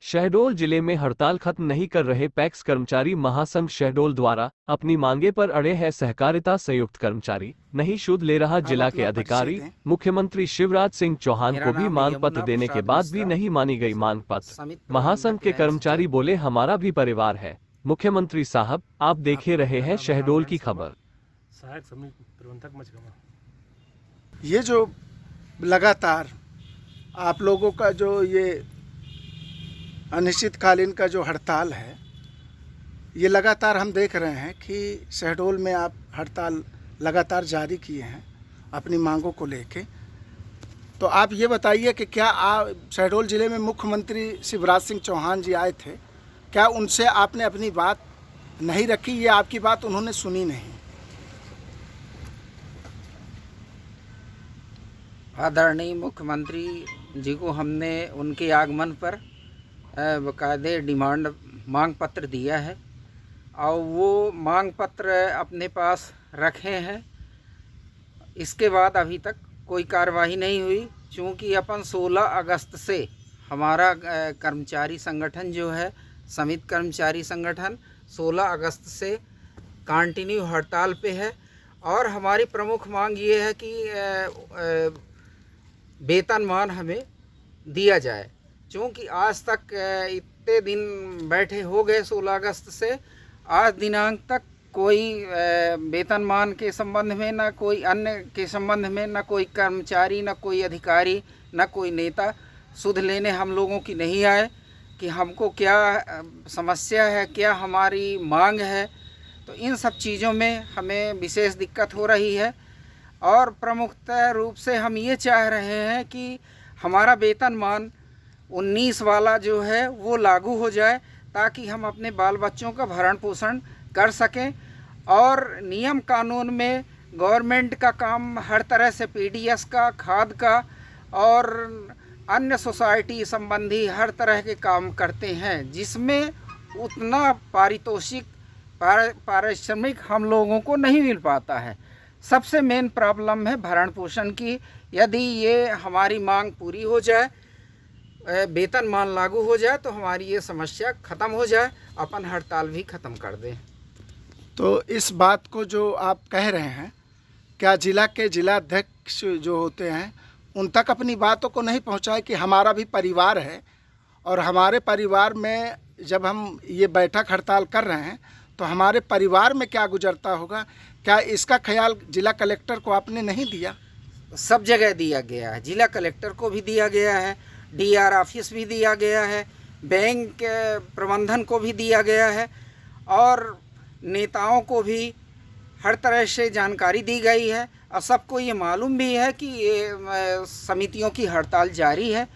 शहडोल जिले में हड़ताल खत्म नहीं कर रहे पैक्स कर्मचारी महासंघ शहडोल द्वारा अपनी मांगे पर अड़े हैं। सहकारिता संयुक्त कर्मचारी नहीं सूद ले रहा जिला के अधिकारी। मुख्यमंत्री शिवराज सिंह चौहान को भी मांग पत्र देने के बाद भी नहीं मानी गई मांग पत्र। महासंघ के कर्मचारी बोले हमारा भी परिवार है। मुख्यमंत्री साहब आप देखे रहे हैं शहडोल की खबर। ये जो लगातार आप लोगों का जो ये अनिश्चितकालीन का जो हड़ताल है, ये लगातार हम देख रहे हैं कि शहडोल में आप हड़ताल लगातार जारी किए हैं अपनी मांगों को लेके। तो आप ये बताइए कि क्या शहडोल ज़िले में मुख्यमंत्री शिवराज सिंह चौहान जी आए थे, क्या उनसे आपने अपनी बात नहीं रखी या आपकी बात उन्होंने सुनी नहीं? आदरणीय मुख्यमंत्री जी को हमने उनके आगमन पर बाकायदे डिमांड मांग पत्र दिया है और वो मांग पत्र अपने पास रखे हैं। इसके बाद अभी तक कोई कार्रवाई नहीं हुई, चूँकि अपन 16 अगस्त से हमारा कर्मचारी संगठन जो है समिति कर्मचारी संगठन 16 अगस्त से कंटिन्यू हड़ताल पे है। और हमारी प्रमुख मांग ये है कि वेतनमान हमें दिया जाए, क्योंकि आज तक इतने दिन बैठे हो गए 16 अगस्त से आज दिनांक तक कोई वेतनमान के संबंध में ना कोई अन्य के संबंध में ना कोई कर्मचारी ना कोई अधिकारी ना कोई नेता सुध लेने हम लोगों की नहीं आए कि हमको क्या समस्या है, क्या हमारी मांग है। तो इन सब चीज़ों में हमें विशेष दिक्कत हो रही है और प्रमुखतः रूप से हम ये चाह रहे हैं कि हमारा वेतनमान 19 वाला जो है वो लागू हो जाए, ताकि हम अपने बाल बच्चों का भरण पोषण कर सकें। और नियम कानून में गवर्नमेंट का काम हर तरह से पीडीएस का, खाद का और अन्य सोसाइटी संबंधी हर तरह के काम करते हैं, जिसमें उतना पारिश्रमिक हम लोगों को नहीं मिल पाता है। सबसे मेन प्रॉब्लम है भरण पोषण की। यदि ये हमारी मांग पूरी हो जाए, वेतनमान लागू हो जाए, तो हमारी ये समस्या ख़त्म हो जाए, अपन हड़ताल भी ख़त्म कर दें। तो इस बात को जो आप कह रहे हैं, क्या जिला के जिलाध्यक्ष जो होते हैं उन तक अपनी बातों को नहीं पहुंचाए कि हमारा भी परिवार है और हमारे परिवार में जब हम ये बैठक हड़ताल कर रहे हैं तो हमारे परिवार में क्या गुजरता होगा? क्या इसका ख्याल जिला कलेक्टर को आपने नहीं दिया? सब जगह दिया गया है, जिला कलेक्टर को भी दिया गया है, डीआर ऑफिस भी दिया गया है, बैंक प्रबंधन को भी दिया गया है और नेताओं को भी हर तरह से जानकारी दी गई है। और सबको ये मालूम भी है कि ये समितियों की हड़ताल जारी है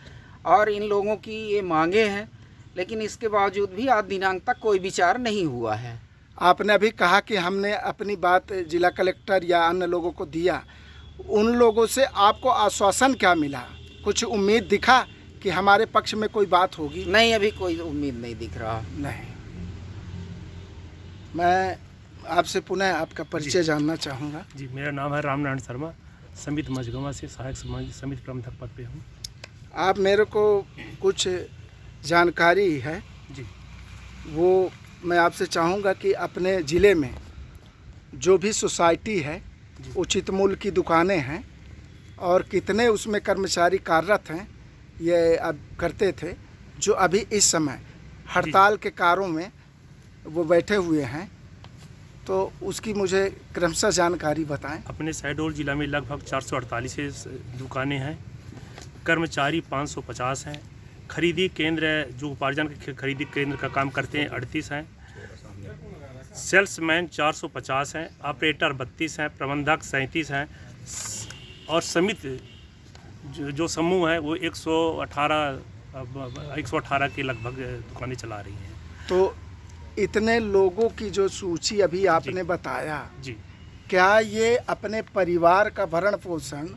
और इन लोगों की ये मांगे हैं, लेकिन इसके बावजूद भी आज दिनांक तक कोई विचार नहीं हुआ है। आपने अभी कहा कि हमने अपनी बात जिला कलेक्टर या अन्य लोगों को दिया, उन लोगों से आपको आश्वासन क्या मिला? कुछ उम्मीद दिखा कि हमारे पक्ष में कोई बात होगी? नहीं, अभी कोई उम्मीद नहीं दिख रहा। नहीं। मैं आपसे पुनः आपका परिचय जानना चाहूँगा। जी, मेरा नाम है रामनारायण शर्मा, समिति मझगवा से सहायक समिति प्रबंधक पद पे हूँ। आप मेरे को कुछ जानकारी है जी, वो मैं आपसे चाहूँगा कि अपने ज़िले में जो भी सोसाइटी है, उचित मूल्य की दुकानें हैं और कितने उसमें कर्मचारी कार्यरत हैं, ये अब करते थे जो अभी इस समय हड़ताल के कारों में वो बैठे हुए हैं, तो उसकी मुझे क्रमशः जानकारी बताएं। अपने शहडोल जिला में लगभग 448 दुकानें हैं, कर्मचारी 550 हैं, खरीदी केंद्र जो उपार्जन के खरीदी केंद्र का काम करते हैं 38 हैं, सेल्समैन 450 हैं, ऑपरेटर 32 हैं, प्रबंधक 37 हैं और समिति जो समूह है वो 118 के लगभग दुकानें चला रही हैं। तो इतने लोगों की जो सूची अभी आपने बताया जी, क्या ये अपने परिवार का भरण पोषण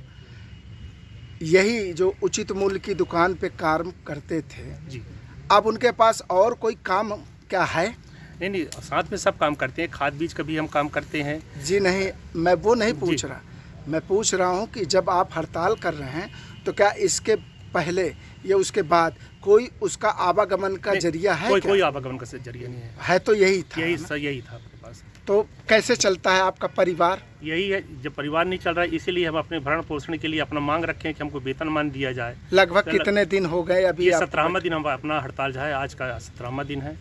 यही जो उचित मूल्य की दुकान पे काम करते थे जी, अब उनके पास और कोई काम क्या है? नहीं, साथ में सब काम करते हैं, खाद बीज का भी हम काम करते हैं। जी नहीं, मैं वो नहीं पूछ रहा, मैं पूछ रहा हूँ कि जब आप हड़ताल कर रहे हैं तो क्या इसके पहले या उसके बाद कोई उसका आवागमन का जरिया है क्या? कोई आवागमन का जरिया नहीं है तो यही था है, ना? यही था आपके पास। तो कैसे चलता है आपका परिवार? यही है, जब परिवार नहीं चल रहा है इसीलिए हम अपने भरण पोषण के लिए अपना मांग रखे हैं कि हमको वेतनमान दिया जाए। लगभग कितने दिन हो गए अभी? ये 17वां दिन हम अपना हड़ताल जो है, आज का 17वां दिन है।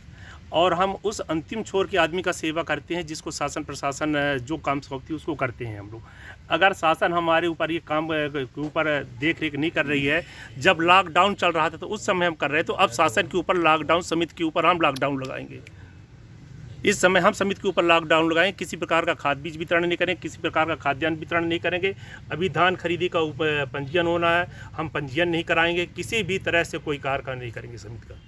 और हम उस अंतिम छोर के आदमी का सेवा करते हैं जिसको शासन प्रशासन जो काम सौंपती है उसको करते हैं हम लोग। अगर शासन हमारे ऊपर ये काम के ऊपर देख रेख नहीं कर रही है, जब लॉकडाउन चल रहा था तो उस समय हम कर रहे हैं, तो अब शासन के ऊपर लॉकडाउन, समिति के ऊपर हम लॉकडाउन लगाएंगे। इस समय हम समिति के ऊपर लॉकडाउन लगाएं, किसी प्रकार का खाद बीज वितरण नहीं करें, किसी प्रकार का खाद्यान्न वितरण नहीं करेंगे। अभी धान खरीदी का पंजीयन होना है, हम पंजीयन नहीं कराएंगे, किसी भी तरह से कोई कार्य नहीं करेंगे समिति का।